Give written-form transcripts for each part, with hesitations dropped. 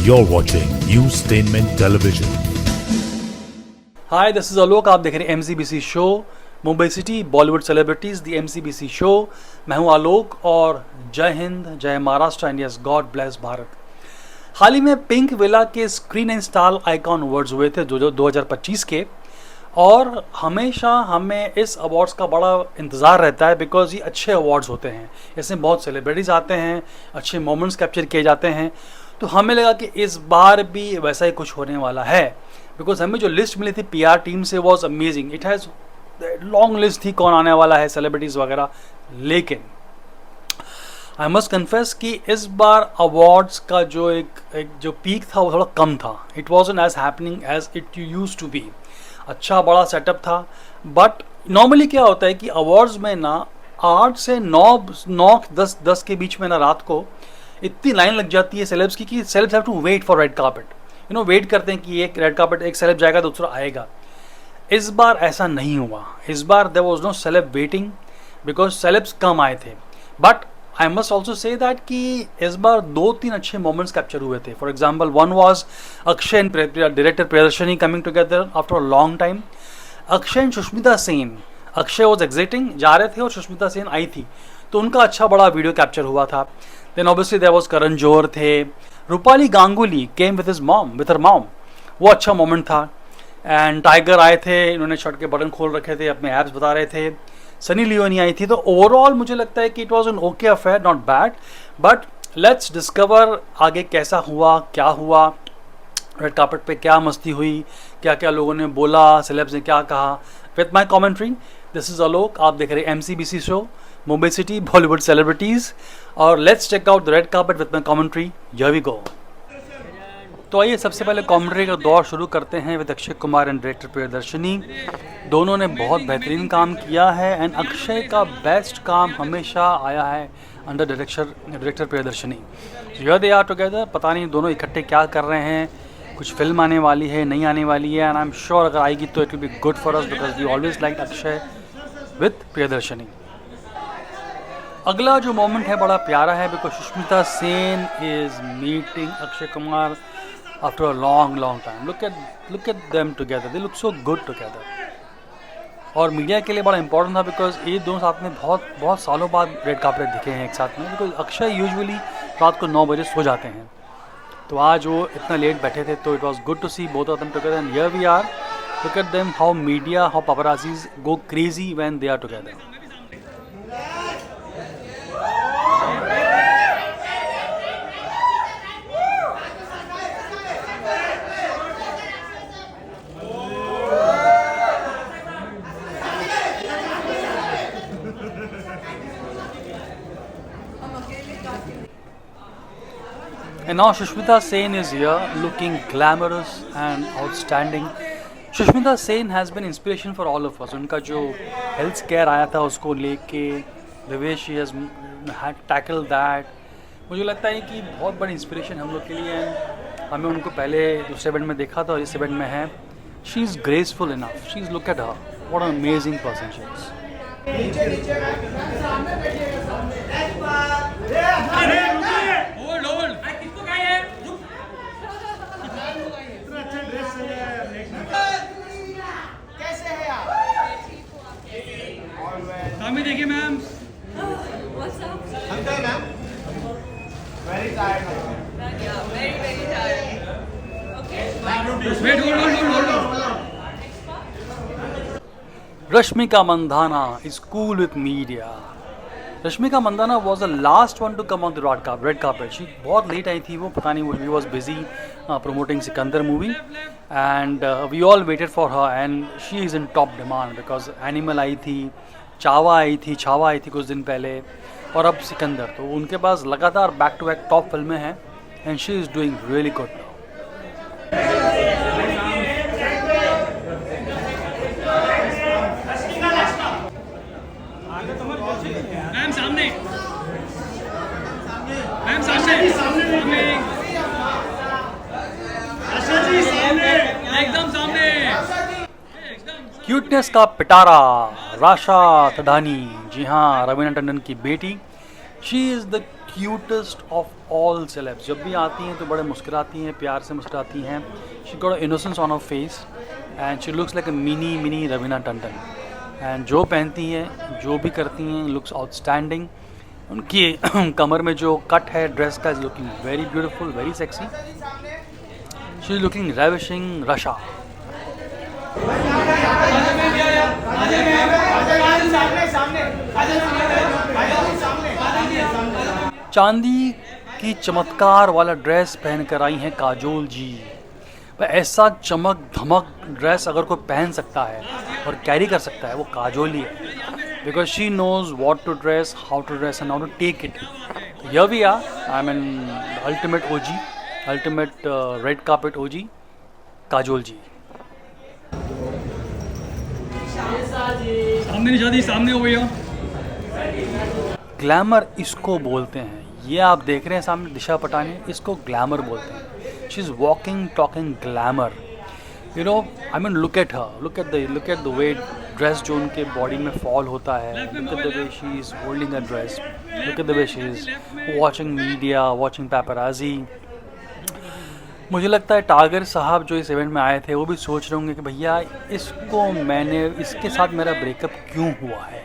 You're watching Newstainment Television. Hi, this is Alok. आप देख रहे हैं MCBC show Mumbai city Bollywood celebrities the MCBC show. मैं हूं आलोक और जय हिंद, जय Maharashtra and yes God bless Bharat. हाल ही में पिंक विला के स्क्रीन इंस्टॉल आइकॉन अवार्ड्स हुए थे जो 2025 के, और हमेशा हमें इस अवार्ड्स का बड़ा इंतज़ार रहता है बिकॉज ये अच्छे अवार्ड्स होते हैं। इसमें बहुत सेलिब्रिटीज़ आते हैं, अच्छे मोमेंट्स कैप्चर किए जाते हैं। तो हमें लगा कि इस बार भी वैसा ही कुछ होने वाला है बिकॉज हमें जो लिस्ट मिली थी PR टीम से was amazing. It has long list थी कौन आने वाला है, सेलिब्रिटीज़ वगैरह। लेकिन आई मस्ट कन्फेस कि इस बार अवार्ड्स का जो एक जो पीक था वो थोड़ा कम था। It wasn't as happening as it used to be. अच्छा बड़ा सेटअप था, बट नॉर्मली क्या होता है कि अवार्ड्स में ना 8 से 9 के बीच में ना रात को इतनी लाइन लग जाती है सेलेब्स की कि celebs have to wait for red carpet. Wait करते हैं कि एक रेड कार्पेट एक सेलेब जाएगा दूसरा आएगा। इस बार ऐसा नहीं हुआ। इस बार there was no celeb waiting because celebs कम आए थे। But I must also say that कि इस बार 2-3 अच्छे मोमेंट्स कैप्चर हुए थे। For example one was Akshay and director Priyadarshini coming together after a long time. Akshay and Sushmita Sen, Akshay was exiting जा रहे थे और सुष्मिता सेन आई थी, तो उनका अच्छा बड़ा वीडियो कैप्चर हुआ था। Then obviously there was Karan Johar थे। Rupali Ganguly came with her mom, वो अच्छा मोमेंट था। एंड टाइगर आए थे, इन्होंने शर्ट के बटन खोल रखे थे, अपने एब्स बता रहे थे। सनी लियोनी आई थी। तो ओवरऑल मुझे लगता है कि it was an okay affair, not bad. But let's discover आगे कैसा हुआ, क्या हुआ, रेड कार्पेट पे क्या मस्ती हुई, क्या क्या लोगों ने बोला, सेलेब्स ने क्या कहा। With my commentary, this is Alok. आप देख रहे हैं MCBC show Mumbai city Bollywood celebrities, और let's check out the red carpet with my commentary. Here we go. तो आइए सबसे पहले कॉमेंट्री का दौर शुरू करते हैं with Akshay Kumar and director Priyadarshini. दोनों ने बहुत बेहतरीन काम किया है एंड अक्षय का बेस्ट काम हमेशा आया है under director Priyadarshini. Here they are together. पता नहीं दोनों इकट्ठे क्या कर रहे हैं, कुछ फिल्म आने वाली है, नहीं आने वाली है। एंड आई एम श्योर अगर आएगी तो it will be good for us because we always like Akshay with Priyadarshini. अगला जो मोमेंट है बड़ा प्यारा है because Sushmita Sen is meeting Akshay Kumar after a long time. Look at them together, they look so good together. और मीडिया के लिए बड़ा इंपॉर्टेंट था बिकॉज ये दोनों साथ में बहुत सालों बाद रेड कार्पेट दिखे हैं एक साथ में। बिकॉज अक्षय यूजुअली रात को 9 बजे सो जाते हैं, तो आज वो इतना लेट बैठे थे, तो it was good to see both of them together. And here we are, look at them how media, how paparazzi's go crazy when they are together. And now Sushmita Sen is here looking glamorous and outstanding. Sushmita Sen has been inspiration for all of us. उनका जो health scare आया था उसको लेके the way she has had tackled that, मुझे लगता है कि बहुत बड़ी इंस्पिरेशन हम लोग के लिए है। हमें उनको पहले दूसरे इवेंट में देखा था और इस इवेंट में है। She is graceful enough. She is, look at her. What an amazing person she is. सामने देखिए ma'am. Rashmika Mandanna is cool with media. Rashmika Mandanna was the last one to come on the red carpet. She बहुत late आई थी, वो पता नहीं, she was busy promoting Sikandar movie and we all waited for her and she is in top demand because Animal आई थी, छावा आई थी कुछ दिन पहले, और अब सिकंदर। तो उनके पास लगातार बैक टू बैक टॉप फिल्में हैं and she is doing really good now. Ma'am सामने, मैम सामने, एकदम सामने। क्यूटनेस का पिटारा राशा तडानी, जी हाँ, रवीना टंडन की बेटी। She is the cutest of all celebs. जब भी आती हैं तो बड़े मुस्कुराती हैं, प्यार से मुस्कुराती हैं. She got a innocence on her face and she looks like a mini Raveena Tandon. And जो पहनती हैं, जो भी करती हैं, लुक्स आउटस्टैंडिंग. उनकी कमर में जो कट है ड्रेस का is looking very beautiful, very sexy. She is looking ravishing Rasha. चांदी की चमत्कार वाला ड्रेस पहन कर आई हैं काजोल जी. वह ऐसा चमक धमक ड्रेस अगर कोई पहन सकता है और कैरी कर सकता है वो काजोल ही है. Because she knows what to dress, how to dress and how to take it. Here we are. I mean ultimate OG, ultimate red carpet OG Kajol ji. सामने नहीं शादी, सामने हो भैया. ग्लैमर इसको बोलते हैं. ये आप देख रहे हैं सामने दिशा पटानी, इसको ग्लैमर बोलते हैं. She is walking talking glamour. You know, I mean look at her, look at the way dress जो उनके बॉडी में फॉल होता है. Look at the way she is holding a dress. Look at the way she is watching media, watching paparazzi. मुझे लगता है टागर साहब जो इस इवेंट में आए थे वो भी सोच रहे होंगे कि भैया इसके साथ मेरा ब्रेकअप क्यों हुआ है.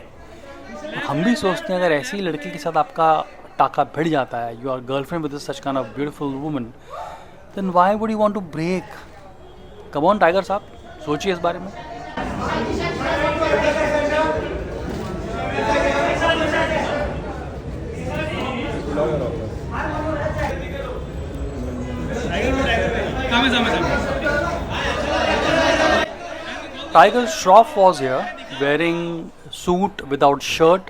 हम भी सोचते हैं अगर ऐसी लड़की के साथ आपका टाका भिड़ जाता है, you are girlfriend with such kind of beautiful woman, then why would you want to break. Come on tiger साहब, सोचिए इस बारे में. Tiger Shroff was here wearing suit without shirt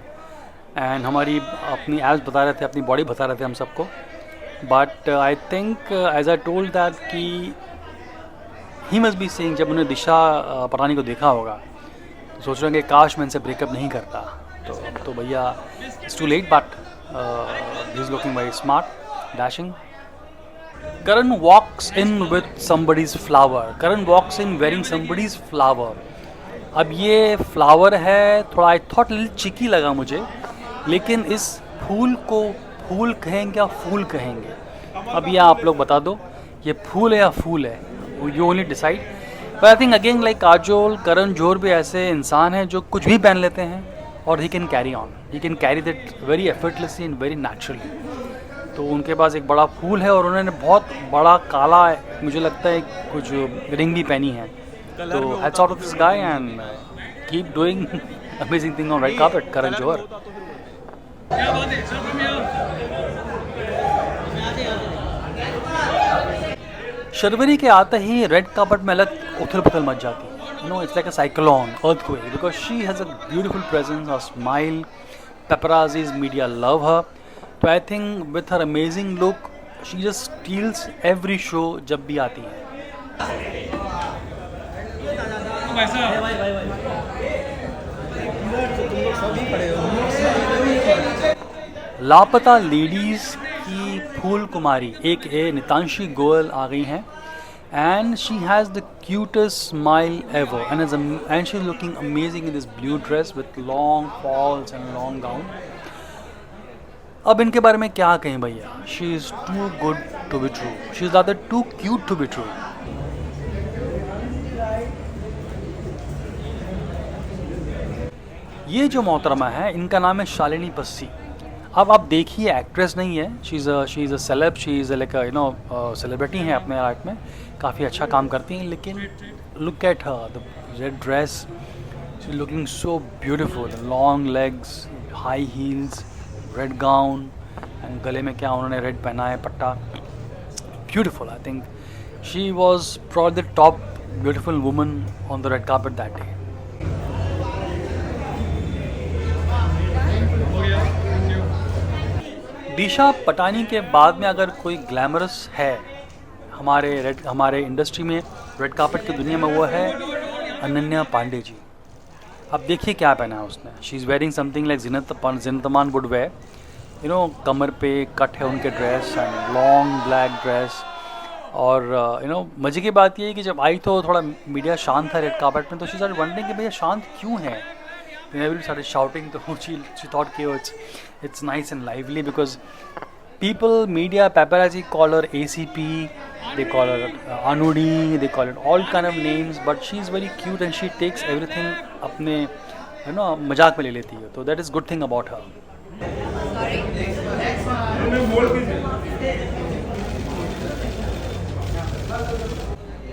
and हमारी अपनी एब्स बता रहे थे, अपनी बॉडी बता रहे थे हम सबको. But I think as I told that कि ही मस्ट बी सेइंग, जब उन्होंने दिशा पटानी को देखा होगा सोच रहे हैं कि काश मैं इनसे ब्रेकअप नहीं करता. तो भैया it's too late, but he is looking very smart, dashing. Karan walks in with somebody's flower. Karan walks in wearing somebody's flower. अब ये फ्लावर है, थोड़ा आई थॉट लिटिल चिकी लगा मुझे, लेकिन इस फूल को फूल कहेंगे या फूल कहेंगे, अब ये आप लोग बता दो ये फूल है या फूल है. You only decide. But I think again like Kajol, Karan Johar भी ऐसे इंसान हैं जो कुछ भी पहन लेते हैं और he can carry on, he can carry that very effortlessly and very naturally. तो उनके पास एक बड़ा फूल है और उन्होंने बहुत बड़ा काला, मुझे लगता है कुछ रिंग भी पहनी है. तो hats off this guy and keep doing amazing thing on red carpet, Karan Johar. क्या बात है सर, तुम यहाँ. शर्वरी के आते ही रेड कार्पेट में अलग उथल पुथल मच जाती है. You know, it's like a cyclone, earthquake, because she has a beautiful presence, her smile, paparazzi's media love her. So I think with her amazing look, she just steals every show जब भी आती है. लापता ladies की फूल कुमारी एक नितांशी गोयल आ गई हैं. And she has the cutest smile ever, and she's looking amazing in this blue dress with long falls and long gown. अब इनके बारे में क्या कहें भैया. She is too good to be true. She is rather too cute to be true. ये जो मोहतरमा है इनका नाम है शालिनी पस्सी. अब आप देखिए एक्ट्रेस नहीं है, she is a celeb, she is like you know celebrity हैं अपने आर्ट में, काफ़ी अच्छा काम करती हैं. लेकिन look at her, the red dress, she looking so beautiful, long legs, high heels, red gown and गले में क्या उन्होंने रेड पहना है पट्टा. Beautiful. I think she was probably the top beautiful woman on the red carpet that day. Disha Patani के बाद में अगर कोई ग्लैमरस है हमारे इंडस्ट्री में, रेड कार्पेट की दुनिया में, वो है अनन्या पांडे जी. अब देखिए क्या पहना है उसने. She is wearing something like Zeenat Aman would wear. You know, कमर पे कट है उनके dress and long black dress. और यू नो मज़े की बात ये है कि जब आई तो थोड़ा मीडिया शांत था रेड कार्पेट में, तो शी स्टार्टेड वंडरिंग कि भैया शांत क्यों है. Everybody started shouting, so she thought कि it's nice and lively because People, media, paparazzi call her ACP, they call her Anudi, they call it all kind of names, but she's very cute and she takes everything अपने मजाक में ले लेती है, तो that is good thing about her.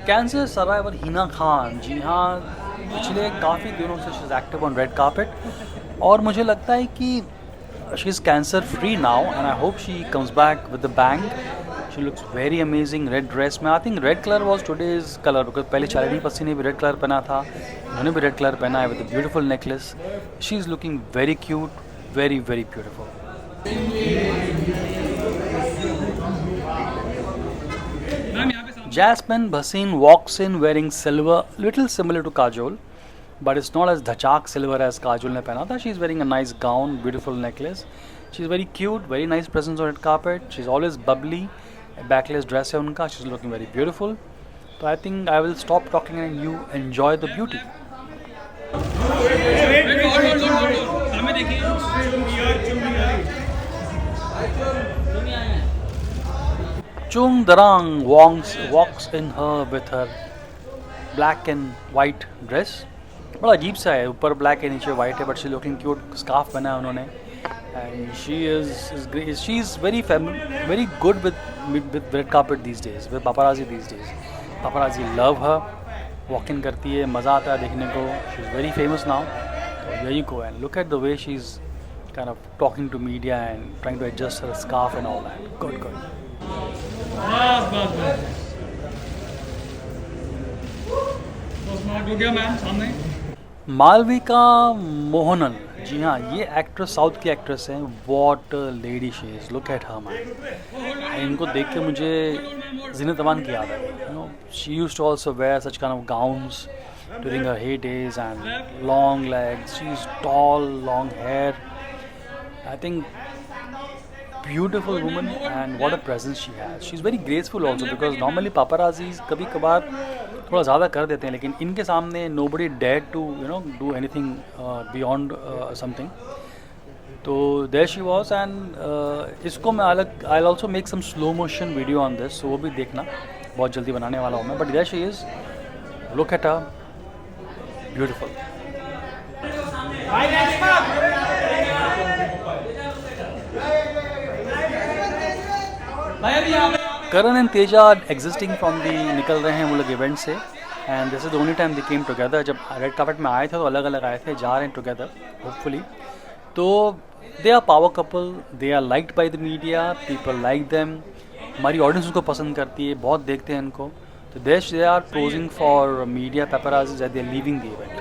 Cancer survivor Hina Khan, जी हाँ, पिछले काफ़ी दिनों से she is active on red carpet और मुझे लगता है कि she is cancer free now and I hope she comes back with the bang. She looks very amazing red dress में. I think red colour was today's colour because पहले शालिनी पस्सी ने भी red colour पहना था, उन्होंने भी रेड कलर पहना है with beautiful necklace. She is looking very cute, very very beautiful. Ma'am यहाँ पे सामने Jasmine Bhasin walks in wearing silver, little similar to Kajol, but it's not as dhachak silver as Kajol ने पहना था. She's wearing a nice gown, beautiful necklace. She's very cute, very nice presence on red carpet. She's always bubbly. Backless dress है उनका. She's looking very beautiful. So I think I will stop talking and you enjoy the beauty. hold. सामने देखिए. Chung Darang walks in her with her black and white dress. बड़ा अजीब सा है, ऊपर black है नीचे वाइट है, but she looking cute. Scarf पहना है उन्होंने and she is very good with red carpet these days, with paparazzi these days. paparazzi love her, walk in करती है, मज़ा आता है देखने को. She is very famous now. There you go and look at the way she's kind of talking to media and trying to adjust her scarf and all that. Good. बस. तो smart हो गया मैम सामने. मालविका मोहनन, जी हाँ, ये actress south की actress हैं. What lady she is, look at her man. इनको देख के मुझे ज़ीनत अमान की याद आई. She used to also wear such kind of gowns during her heydays and long legs. She's tall, long hair. I think beautiful woman and what a presence she has. She's very graceful also because normally paparazzis कभी कभार थोड़ा ज़्यादा कर देते हैं, लेकिन इनके सामने nobody dared to do anything beyond something. तो there she was and इसको मैं अलग I'll also make some slow motion video on this, so वो भी देखना, बहुत जल्दी बनाने वाला हूँ मैं. But there she is. Look at her. Beautiful. Karan and Teja existing from the निकल रहे हैं वो लोग इवेंट से and this is the only time they came together. जब रेड कार्पेट में आए थे तो अलग अलग आए थे, जा रहे हैं together hopefully. तो they are power couple, they are liked by the media, people like them. हमारी ऑडियंस उनको पसंद करती है, बहुत देखते हैं इनको. So they are posing for media paparazzi as they are leaving the event.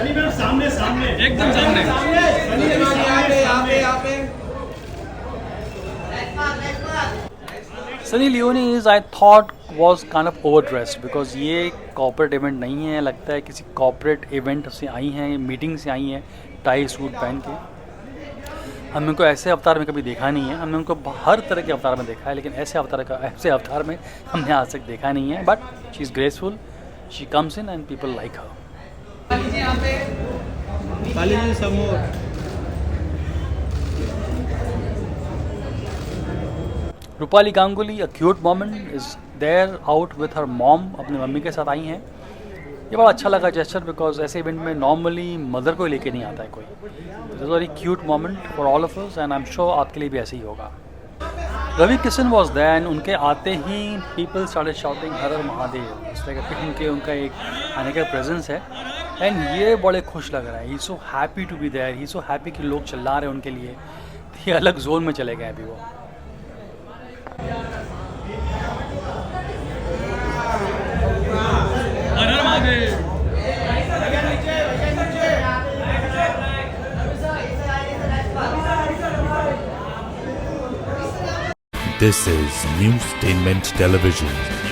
एकदम सामने. Sunny Leone is, I thought, was kind of overdressed because ये corporate event नहीं है. लगता है किसी corporate event से आई हैं, मीटिंग से आई हैं, टाई सूट पहन के. हमने उनको ऐसे अवतार में कभी देखा नहीं है. हमने उनको हर तरह के अवतार में देखा है, लेकिन ऐसे अवतार में हमने आज तक देखा नहीं है. But she is graceful, she comes in and people like her. Rupali Ganguly, a cute moment, is there out with her mom, अपनी मम्मी के साथ आई हैं. ये बड़ा अच्छा लगा जेस्चर बिकॉज ऐसे इवेंट में नॉर्मली मदर को लेके नहीं आता है कोई. It's a very cute moment for all of us and I am sure आपके लिए भी ऐसे ही होगा. Ravi Kishan was there and उनके आते ही पीपल स्टार्टेड शाउटिंग हर हर महादेव. इस तरह का उनके उनका एक आने का प्रेजेंस है एंड ये बड़े खुश लग रहा है. He so happy to be there, he so happy कि लोग चिल्ला रहे हैं उनके लिए. ये अलग जोन में चले गए अभी वो. हर हर Mahadev. This is Newstainment Television.